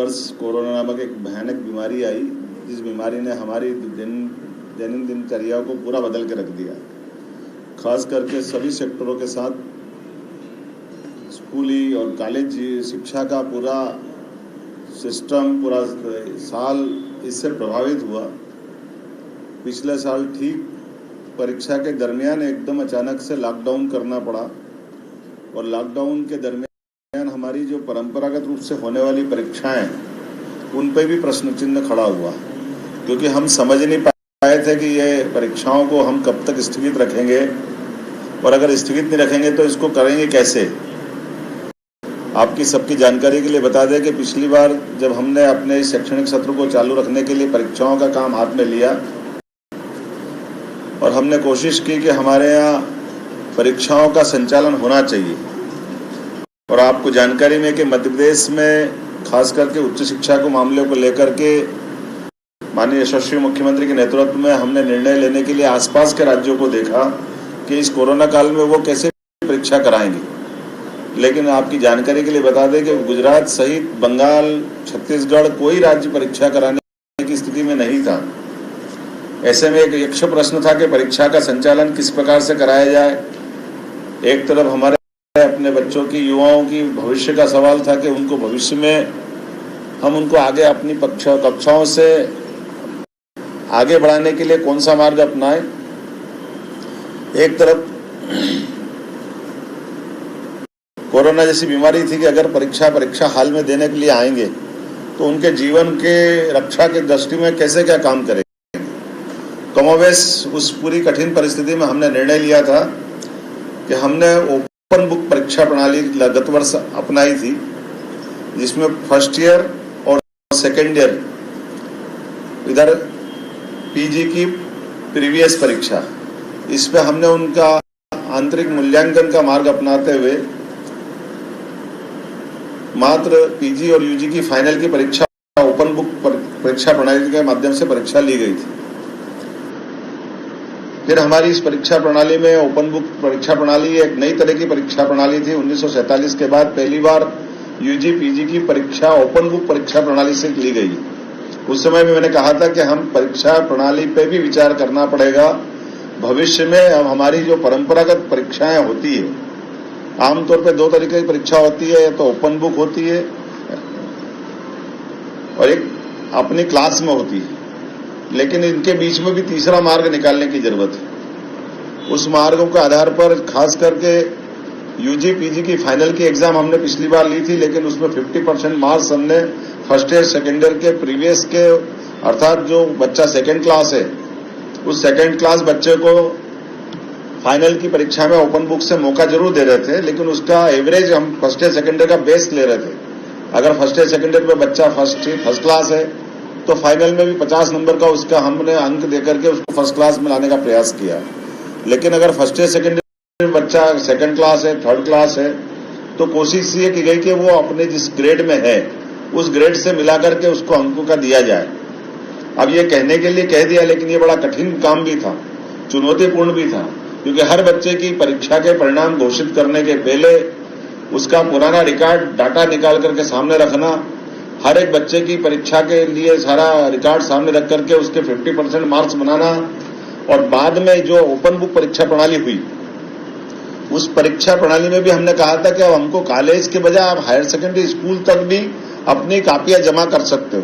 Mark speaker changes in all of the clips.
Speaker 1: वर्ष कोरोना नामक एक भयानक बीमारी आई, जिस बीमारी ने हमारी दैनिक दिनचर्या को पूरा बदल के रख दिया। खास करके सभी सेक्टरों के साथ स्कूली और कॉलेज शिक्षा का पूरा सिस्टम, पूरा साल इससे प्रभावित हुआ। पिछले साल ठीक परीक्षा के दरमियान एकदम अचानक से लॉकडाउन करना पड़ा और लॉकडाउन के दरमियान हमारी जो परंपरागत रूप से होने वाली परीक्षाएं, उन पर भी प्रश्न चिन्ह खड़ा हुआ, क्योंकि हम समझ नहीं पाए थे कि ये परीक्षाओं को हम कब तक स्थगित रखेंगे और अगर स्थगित नहीं रखेंगे तो इसको करेंगे कैसे। आपकी सबकी जानकारी के लिए बता दें कि पिछली बार जब हमने अपने इस शैक्षणिक सत्र को चालू रखने के लिए परीक्षाओं का काम हाथ में लिया और हमने कोशिश की कि हमारे यहाँ परीक्षाओं का संचालन होना चाहिए। और आपको जानकारी में कि मध्य प्रदेश में खास करके उच्च शिक्षा को मामले को लेकर के माननीय यशस्वी मुख्यमंत्री के नेतृत्व में हमने निर्णय लेने के लिए आसपास के राज्यों को देखा कि इस कोरोना काल में वो कैसे परीक्षा कराएंगे। लेकिन आपकी जानकारी के लिए बता दें कि गुजरात सहित बंगाल, छत्तीसगढ़ कोई राज्य परीक्षा कराने की स्थिति में नहीं था। ऐसे में एक यक्ष प्रश्न था कि परीक्षा का संचालन किस प्रकार से कराया जाए। एक तरफ हमारे अपने बच्चों की, युवाओं की भविष्य का सवाल था कि उनको भविष्य में हम उनको आगे अपनी कक्षाओं से आगे बढ़ाने के लिए कौन सा मार्ग अपनाएं। एक तरफ कोरोना जैसी बीमारी थी कि अगर परीक्षा हाल में देने के लिए आएंगे तो उनके जीवन के रक्षा के दृष्टि में कैसे क्या काम करेंगे। कमोबेश उस पूरी कठिन परिस्थिति में हमने निर्णय लिया था कि हमने ओपन बुक परीक्षा प्रणाली गत वर्ष अपनाई थी, जिसमें फर्स्ट ईयर और सेकेंड ईयर, इधर पीजी की प्रीवियस परीक्षा, इस पे हमने उनका आंतरिक मूल्यांकन का मार्ग अपनाते हुए मात्र पीजी और यूजी की फाइनल की परीक्षा ओपन बुक परीक्षा प्रणाली के माध्यम से परीक्षा ली गई थी। फिर हमारी इस परीक्षा प्रणाली में ओपन बुक परीक्षा प्रणाली एक नई तरह की परीक्षा प्रणाली थी। 1947 के बाद पहली बार यूजी पीजी की परीक्षा ओपन बुक परीक्षा प्रणाली से ली गई। उस समय में मैंने कहा था कि हम परीक्षा प्रणाली पे भी विचार करना पड़ेगा। भविष्य में अब हमारी जो परंपरागत परीक्षाएं होती है, आमतौर पे दो तरीके की परीक्षा होती है, तो ओपन बुक होती है और एक अपनी क्लास में होती है, लेकिन इनके बीच में भी तीसरा मार्ग निकालने की जरूरत है। उस मार्गों के आधार पर खास करके यूजी पीजी की फाइनल की एग्जाम हमने पिछली बार ली थी, लेकिन उसमें 50% मार्क्स हमने फर्स्ट ईयर सेकेंड ईयर के प्रीवियस के, अर्थात जो बच्चा सेकेंड क्लास है उस सेकेंड क्लास बच्चे को फाइनल की परीक्षा में ओपन बुक से मौका जरूर दे रहे थे, लेकिन उसका एवरेज हम फर्स्ट ईयर सेकेंड ईयर का बेस ले रहे थे। अगर फर्स्ट ईयर सेकेंड ईयर में बच्चा फर्स्ट क्लास है तो फाइनल में भी 50 नंबर का उसका हमने अंक देकर के उसको फर्स्ट क्लास में लाने का प्रयास किया। लेकिन अगर फर्स्ट ईयर सेकेंड ईयर में बच्चा सेकेंड क्लास है, थर्ड क्लास है, तो कोशिश ये की गई कि वो अपने जिस ग्रेड में है उस ग्रेड से मिला करके उसको अंकों का दिया जाए। अब ये कहने के लिए कह दिया, लेकिन ये बड़ा कठिन काम भी था, चुनौतीपूर्ण भी था, क्योंकि हर बच्चे की परीक्षा के परिणाम घोषित करने के पहले उसका पुराना रिकॉर्ड डाटा निकाल करके सामने रखना, हर एक बच्चे की परीक्षा के लिए सारा रिकॉर्ड सामने रख करके उसके 50% मार्क्स बनाना, और बाद में जो ओपन बुक परीक्षा प्रणाली हुई उस परीक्षा प्रणाली में भी हमने कहा था कि अब हमको कॉलेज के बजाय आप हायर सेकेंडरी स्कूल तक भी अपनी कापियां जमा कर सकते हो।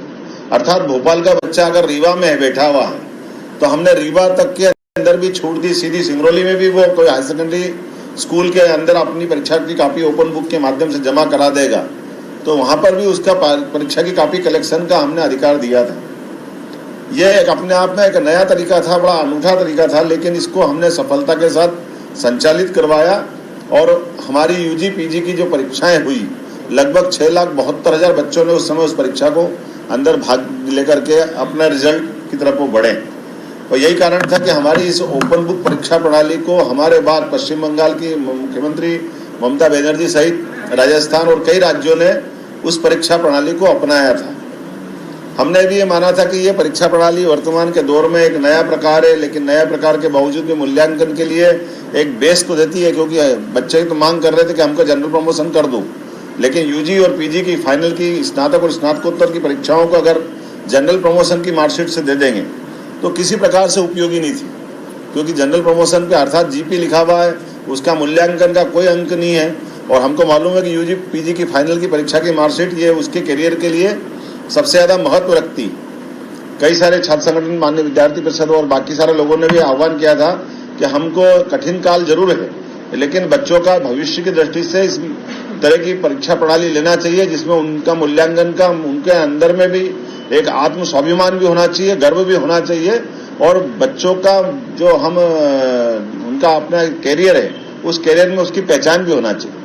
Speaker 1: अर्थात भोपाल का बच्चा अगर रीवा में है बैठा हुआ तो हमने रीवा तक के अंदर भी छूट दी, सीधी सिंगरौली में भी वो कोई हायर सेकेंडरी स्कूल के अंदर अपनी परीक्षा की कॉपी ओपन बुक के माध्यम से जमा करा देगा, तो वहां पर भी उसका परीक्षा की कॉपी कलेक्शन का हमने अधिकार दिया था। यह एक अपने आप में एक नया तरीका था, बड़ा अनूठा तरीका था, लेकिन इसको हमने सफलता के साथ संचालित करवाया और हमारी यूजी पीजी की जो परीक्षाएं हुई, लगभग 6,72,000 बच्चों ने उस समय उस परीक्षा को अंदर भाग लेकर के अपने रिजल्ट की तरफ वो बढ़े। और यही कारण था कि हमारी इस ओपन बुक परीक्षा प्रणाली को हमारे बाद पश्चिम बंगाल की मुख्यमंत्री ममता बनर्जी सहित राजस्थान और कई राज्यों ने उस परीक्षा प्रणाली को अपनाया था। हमने भी ये माना था कि ये परीक्षा प्रणाली वर्तमान के दौर में एक नया प्रकार है, लेकिन नया प्रकार के बावजूद भी मूल्यांकन के लिए एक बेस तो देती है, क्योंकि बच्चे तो मांग कर रहे थे कि हमको जनरल प्रमोशन कर दो, लेकिन यूजी और पीजी की फाइनल की स्नातक और स्नातकोत्तर की परीक्षाओं को अगर जनरल प्रमोशन की मार्कशीट से दे देंगे तो किसी प्रकार से उपयोगी नहीं थी, क्योंकि जनरल प्रमोशन पे अर्थात जीपी लिखा हुआ है, उसका मूल्यांकन का कोई अंक नहीं है। और हमको मालूम है कि यूजी पीजी की फाइनल की परीक्षा की मार्कशीट ये उसके करियर के लिए सबसे ज़्यादा महत्व रखती। कई सारे छात्र संगठन, माननीय विद्यार्थी परिषद और बाकी सारे लोगों ने भी आह्वान किया था कि हमको कठिन काल जरूर है, लेकिन बच्चों का भविष्य की दृष्टि से इस तरह की परीक्षा प्रणाली लेना चाहिए जिसमें उनका मूल्यांकन का उनके अंदर में भी एक आत्म स्वाभिमान भी होना चाहिए, गर्व भी होना चाहिए, और बच्चों का जो हम उनका अपना कैरियर है उस कैरियर में उसकी पहचान भी होना चाहिए।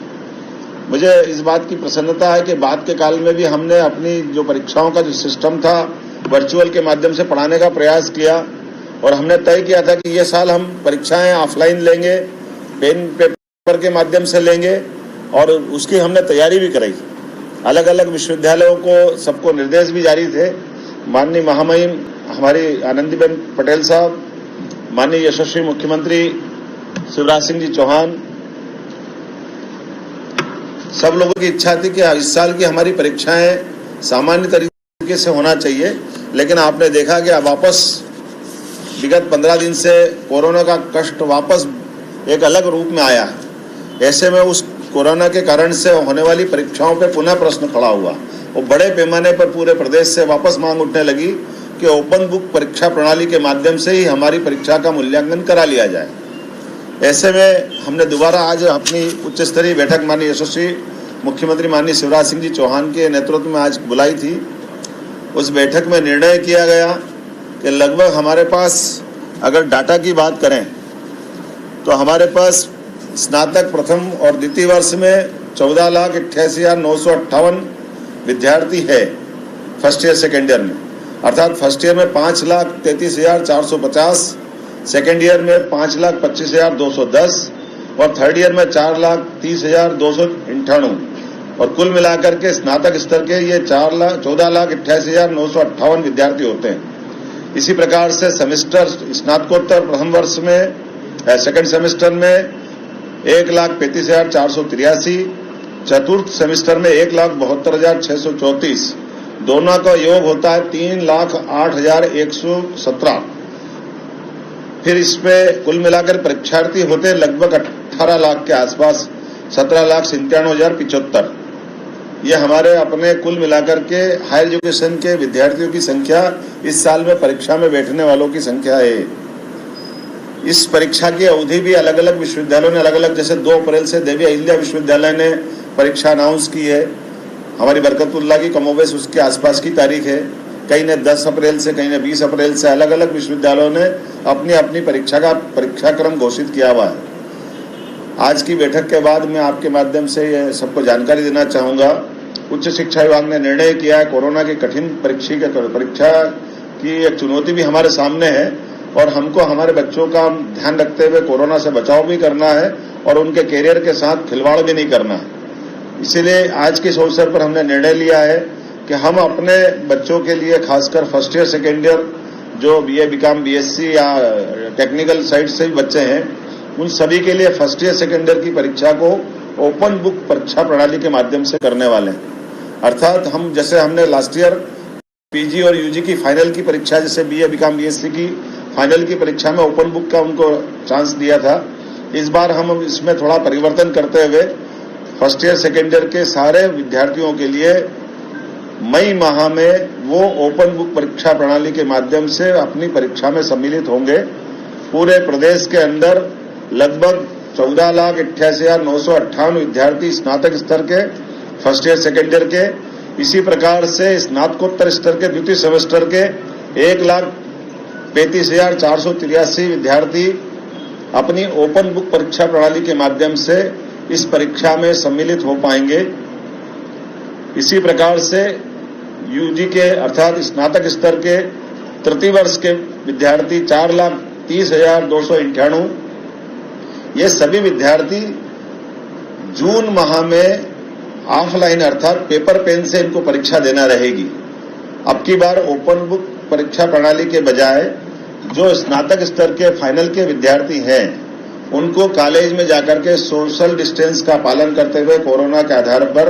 Speaker 1: मुझे इस बात की प्रसन्नता है कि बाद के काल में भी हमने अपनी जो परीक्षाओं का जो सिस्टम था वर्चुअल के माध्यम से पढ़ाने का प्रयास किया, और हमने तय किया था कि ये साल हम परीक्षाएं ऑफलाइन लेंगे, पेन पेपर के माध्यम से लेंगे, और उसकी हमने तैयारी भी कराई। अलग अलग विश्वविद्यालयों को सबको निर्देश भी जारी थे। माननीय महामहिम हमारी आनंदीबेन पटेल साहब, माननीय यशस्वी मुख्यमंत्री शिवराज सिंह जी चौहान, सब लोगों की इच्छा थी कि इस साल की हमारी परीक्षाएं सामान्य तरीके से होना चाहिए, लेकिन आपने देखा कि अब वापस विगत 15 दिन से कोरोना का कष्ट वापस एक अलग रूप में आया है। ऐसे में उस कोरोना के कारण से होने वाली परीक्षाओं पर पुनः प्रश्न खड़ा हुआ और बड़े पैमाने पर पूरे प्रदेश से वापस मांग उठने लगी कि ओपन बुक परीक्षा प्रणाली के माध्यम से ही हमारी परीक्षा का मूल्यांकन करा लिया जाए। ऐसे में हमने दोबारा आज अपनी उच्च स्तरीय बैठक माननीय यशस्वी मुख्यमंत्री माननीय शिवराज सिंह जी चौहान के नेतृत्व में आज बुलाई थी। उस बैठक में निर्णय किया गया कि लगभग हमारे पास अगर डाटा की बात करें तो हमारे पास स्नातक प्रथम और द्वितीय वर्ष में 14,88,958 विद्यार्थी है फर्स्ट ईयर सेकेंड ईयर में, अर्थात फर्स्ट ईयर में 5,33,450, सेकेंड ईयर में 5,25,210 और थर्ड ईयर में 4,30,298, और कुल मिलाकर के स्नातक स्तर के ये 14,88,958 विद्यार्थी होते हैं। इसी प्रकार से सेमेस्टर स्नातकोत्तर प्रथम वर्ष में सेकेंड सेमेस्टर में 1,35,483, चतुर्थ सेमेस्टर में 1,72,634, दोनों का योग होता है 3,08,117। फिर इसमें कुल मिलाकर परीक्षार्थी होते हैं लगभग 18 लाख के आसपास, 17,97,075। ये हमारे अपने कुल मिलाकर के हायर एजुकेशन के विद्यार्थियों की संख्या इस साल में परीक्षा में बैठने वालों की संख्या है। इस परीक्षा की अवधि भी अलग अलग विश्वविद्यालयों ने अलग अलग, जैसे 2 अप्रैल से देवी अहिल्या विश्वविद्यालय ने परीक्षा अनाउंस की है, हमारी बरकतुल्लाह की कमोबेश उसके आसपास की तारीख है, कई ने 10 अप्रैल से, कई ने 20 अप्रैल से, अलग अलग विश्वविद्यालयों ने अपनी अपनी परीक्षाक्रम घोषित किया हुआ है। आज की बैठक के बाद मैं आपके माध्यम से ये सबको जानकारी देना चाहूँगा, उच्च शिक्षा विभाग ने निर्णय किया है कोरोना की कठिन परीक्षा की एक चुनौती भी हमारे सामने है, और हमको हमारे बच्चों का ध्यान रखते हुए कोरोना से बचाव भी करना है और उनके कैरियर के साथ खिलवाड़ भी नहीं करना है। इसीलिए आज के इस अवसर पर हमने निर्णय लिया है कि हम अपने बच्चों के लिए, खासकर फर्स्ट ईयर सेकेंड ईयर जो BA BCom BSc या टेक्निकल साइड से भी बच्चे हैं, उन सभी के लिए फर्स्ट ईयर सेकेंड ईयर की परीक्षा को ओपन बुक परीक्षा प्रणाली के माध्यम से करने वाले हैं। अर्थात हम जैसे हमने लास्ट ईयर PG और UG की फाइनल की परीक्षा, जैसे BA BCom BSc की फाइनल की परीक्षा में ओपन बुक का उनको चांस दिया था, इस बार हम इसमें थोड़ा परिवर्तन करते हुए फर्स्ट ईयर सेकेंड ईयर के सारे विद्यार्थियों के लिए मई माह में वो ओपन बुक परीक्षा प्रणाली के माध्यम से अपनी परीक्षा में सम्मिलित होंगे। पूरे प्रदेश के अंदर लगभग 14,88,958 विद्यार्थी स्नातक स्तर के फर्स्ट ईयर सेकेंड ईयर के, इसी प्रकार से स्नातकोत्तर स्तर के द्वितीय सेमेस्टर के 1,35,483 विद्यार्थी अपनी ओपन बुक परीक्षा प्रणाली के माध्यम से इस परीक्षा में सम्मिलित हो पाएंगे। इसी प्रकार से UG के अर्थात स्नातक स्तर के तृतीय वर्ष के विद्यार्थी 4,30,298, ये सभी विद्यार्थी जून माह में ऑफलाइन अर्थात पेपर पेन से इनको परीक्षा देना रहेगी। अब की बार ओपन बुक परीक्षा प्रणाली के बजाय जो स्नातक स्तर के फाइनल के विद्यार्थी हैं उनको कॉलेज में जाकर के सोशल डिस्टेंस का पालन करते हुए कोरोना के आधार पर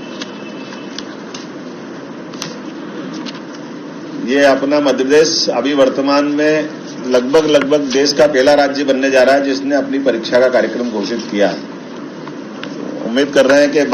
Speaker 1: है। ये अपना मध्य प्रदेश अभी वर्तमान में लगभग देश का पहला राज्य बनने जा रहा है जिसने अपनी परीक्षा का कार्यक्रम घोषित किया है। उम्मीद कर रहे हैं कि